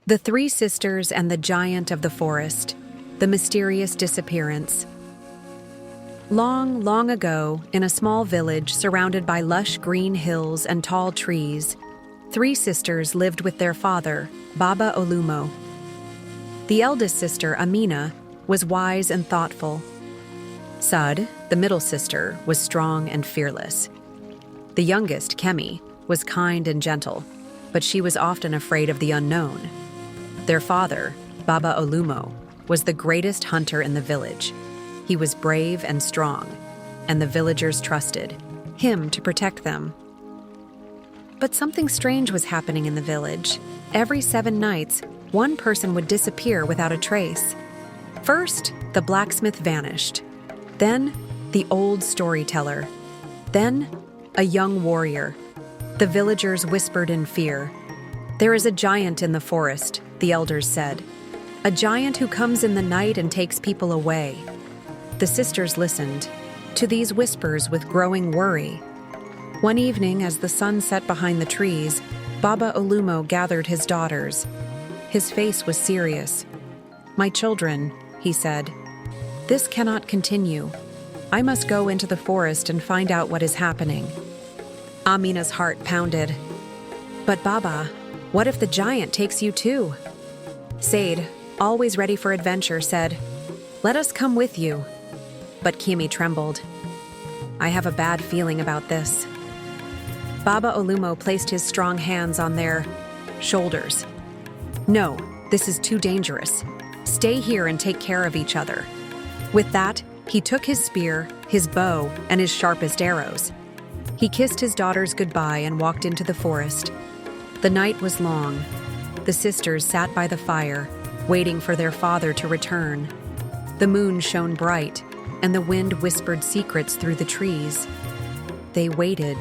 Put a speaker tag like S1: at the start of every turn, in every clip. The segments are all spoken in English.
S1: The Three Sisters and the Giant of the Forest, the mysterious disappearance. Long, long ago, in a small village surrounded by lush green hills and tall trees, three sisters lived with their father, Baba Olumo. The eldest sister, Amina, was wise and thoughtful. Sade, the middle sister, was strong and fearless. The youngest, Kemi, was kind and gentle, but she was often afraid of the unknown. Their father, Baba Olumo, was the greatest hunter in the village. He was brave and strong, and the villagers trusted him to protect them. But something strange was happening in the village. Every 7 nights, one person would disappear without a trace. First, the blacksmith vanished. Then, the old storyteller. Then, a young warrior. The villagers whispered in fear. "There is a giant in the forest," the elders said. "A giant who comes in the night and takes people away." The sisters listened to these whispers with growing worry. One evening, as the sun set behind the trees, Baba Olumo gathered his daughters. His face was serious. "My children," he said, "this cannot continue. I must go into the forest and find out what is happening." Amina's heart pounded. "But Baba, what if the giant takes you too?" Sade, always ready for adventure, said, "Let us come with you." But Kemi trembled. "I have a bad feeling about this." Baba Olumo placed his strong hands on their shoulders. "No, this is too dangerous. Stay here and take care of each other." With that, he took his spear, his bow, and his sharpest arrows. He kissed his daughters goodbye and walked into the forest. The night was long. The sisters sat by the fire, waiting for their father to return. The moon shone bright, and the wind whispered secrets through the trees. They waited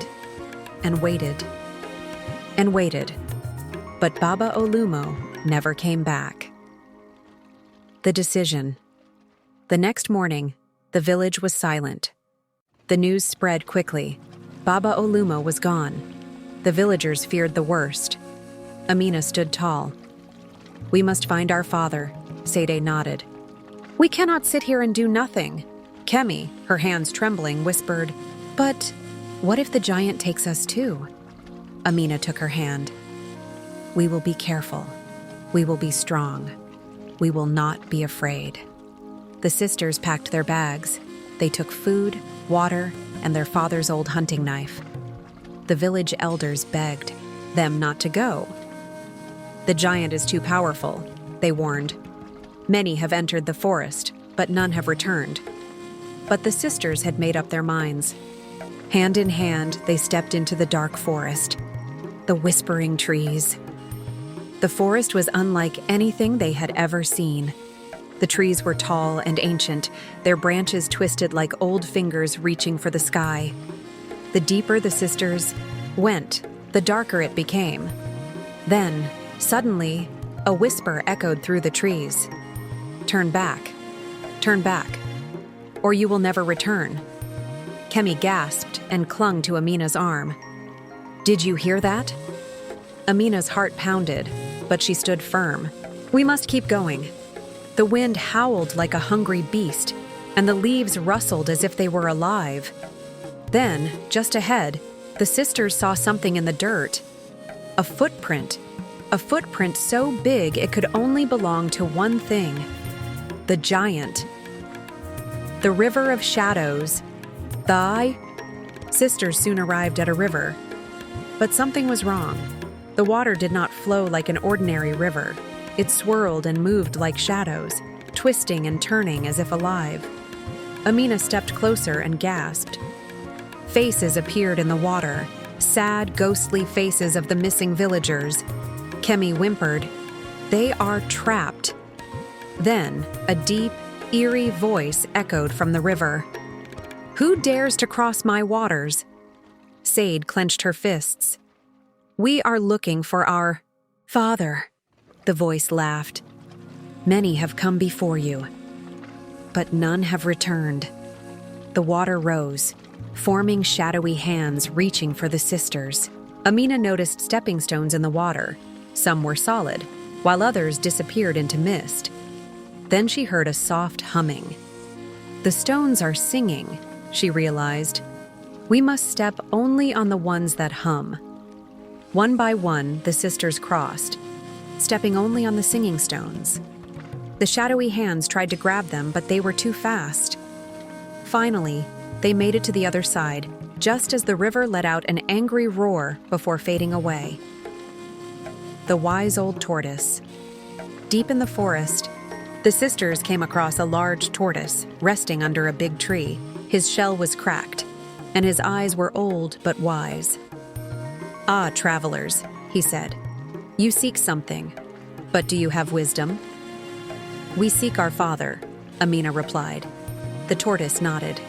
S1: and waited and waited, but Baba Olumo never came back. The decision. The next morning, the village was silent. The news spread quickly. Baba Olumo was gone. The villagers feared the worst. Amina stood tall. "We must find our father," Sade nodded. "We cannot sit here and do nothing." Kemi, her hands trembling, whispered, "But what if the giant takes us too?" Amina took her hand. "We will be careful. We will be strong. We will not be afraid." The sisters packed their bags. They took food, water, and their father's old hunting knife. The village elders begged them not to go. "The giant is too powerful," they warned. "Many have entered the forest, but none have returned." But the sisters had made up their minds. Hand in hand, they stepped into the dark forest. The whispering trees. The forest was unlike anything they had ever seen. The trees were tall and ancient, their branches twisted like old fingers reaching for the sky. The deeper the sisters went, the darker it became. Then, suddenly, a whisper echoed through the trees. Turn back, or you will never return." Kemi gasped and clung to Amina's arm. "Did you hear that?" Amina's heart pounded, but she stood firm. "We must keep going." The wind howled like a hungry beast, and the leaves rustled as if they were alive. Then, just ahead, the sisters saw something in the dirt. A footprint so big it could only belong to one thing: the giant. The River of Shadows. The sisters soon arrived at a river. But something was wrong. The water did not flow like an ordinary river. It swirled and moved like shadows, twisting and turning as if alive. Amina stepped closer and gasped. Faces appeared in the water, sad, ghostly faces of the missing villagers. Kemi whimpered, "They are trapped." Then, a deep, eerie voice echoed from the river. "Who dares to cross my waters?" Sade clenched her fists. "We are looking for our father," the voice laughed. "Many have come before you, but none have returned." The water rose, forming shadowy hands reaching for the sisters. Amina noticed stepping stones in the water. Some were solid, while others disappeared into mist. Then she heard a soft humming. The stones are singing, she realized. We must step only on the ones that hum. One by one, the sisters crossed, stepping only on the singing stones. The shadowy hands tried to grab them, but they were too fast. Finally, they made it to the other side, just as the river let out an angry roar before fading away. The wise old tortoise. Deep in the forest, the sisters came across a large tortoise resting under a big tree. His shell was cracked, and his eyes were old but wise. "Ah, travelers," he said, "you seek something, but do you have wisdom?" "We seek our father," Amina replied. The tortoise nodded.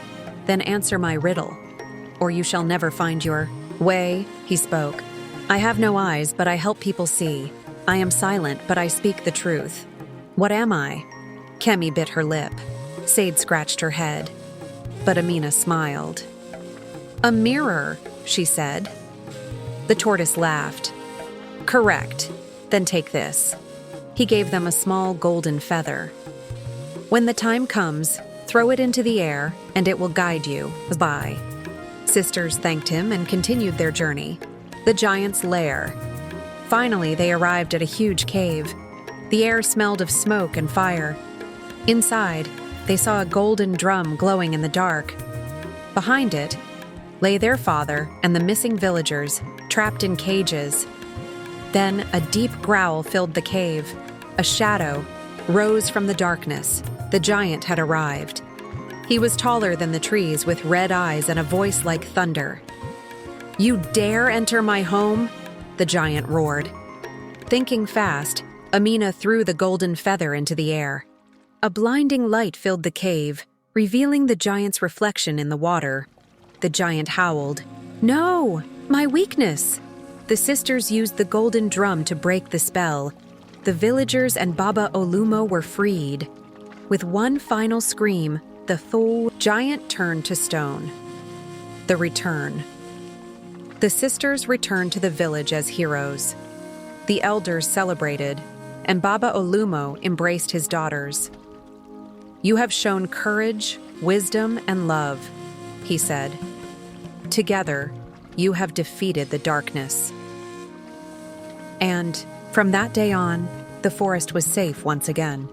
S1: "Then answer my riddle, or you shall never find your way," he spoke. "I have no eyes, but I help people see. I am silent, but I speak the truth. What am I?" Kemi bit her lip. Sade scratched her head. But Amina smiled. "A mirror," she said. The tortoise laughed. "Correct. Then take this." He gave them a small golden feather. "When the time comes, throw it into the air, and it will guide you. Bye." Sisters thanked him and continued their journey. The giant's lair. Finally, they arrived at a huge cave. The air smelled of smoke and fire. Inside, they saw a golden drum glowing in the dark. Behind it lay their father and the missing villagers, trapped in cages. Then a deep growl filled the cave. A shadow rose from the darkness. The giant had arrived. He was taller than the trees, with red eyes and a voice like thunder. "You dare enter my home?" the giant roared. Thinking fast, Amina threw the golden feather into the air. A blinding light filled the cave, revealing the giant's reflection in the water. The giant howled, "No, my weakness!" The sisters used the golden drum to break the spell. The villagers and Baba Olumo were freed. With one final scream, the giant turned to stone. The return. The sisters returned to the village as heroes. The elders celebrated, and Baba Olumo embraced his daughters. "You have shown courage, wisdom, and love," he said. "Together, you have defeated the darkness." And from that day on, the forest was safe once again.